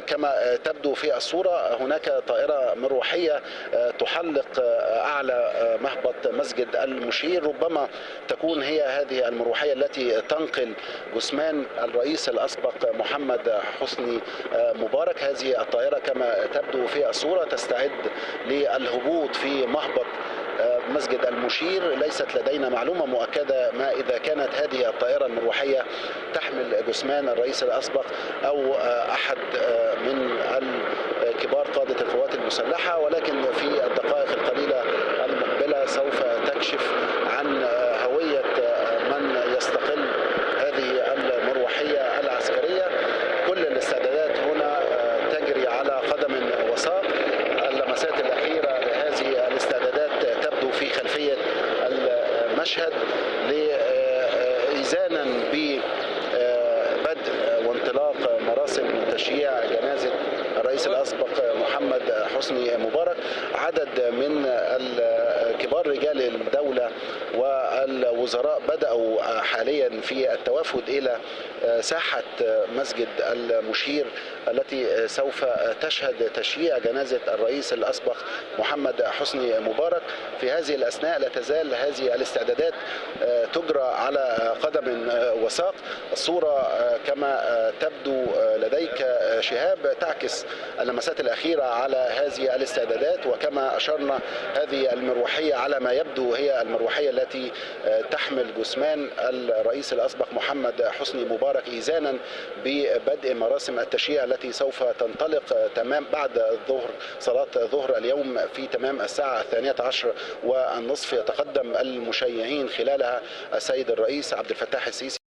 كما تبدو في الصورة هناك طائرة مروحية تحلق أعلى مهبط مسجد المشير، ربما تكون هي هذه المروحية التي تنقل جثمان الرئيس الأسبق محمد حسني مبارك. هذه الطائرة كما تبدو في الصورة تستعد للهبوط في مهبط مسجد المشير. ليست لدينا معلومة مؤكدة ما إذا كانت هذه الطائرة المروحية تحمل جثمان الرئيس الأسبق أو أحد من كبار قادة القوات المسلحة، ولكن في الدقائق القليلة المقبلة سوف تكشف عن هوية من يستقل هذه المروحية العسكرية. كل الاستعدادات هنا تجري على قدم وساق. اللمسات الأخيرة لهذه الاستعدادات تبدو في خلفية المشهد إذانا ببدء وانطلاق مراسم تشييع جنازة الرئيس الأسبق محمد حسني مبارك. عدد من كبار رجال الدولة والوزراء بدأوا حاليا في التوافد إلى ساحة مسجد المشير التي سوف تشهد تشييع جنازة الرئيس الأسبق محمد حسني مبارك. في هذه الأثناء لا تزال هذه الاستعدادات تجرى على قدم وساق. الصورة كما تبدو لديك شهاب تعكس اللمسات الأخيرة على هذه الاستعدادات، وكما أشرنا هذه المروحية على ما يبدو هي المروحية التي تحمل جثمان الرئيس الأسبق محمد حسني مبارك إذانا ببدء مراسم التشييع التي سوف تنطلق تمام بعد الظهر، صلاة ظهر اليوم في تمام الساعة 12:30. يتقدم المشيعين خلالها السيد الرئيس عبد الفتاح السيسي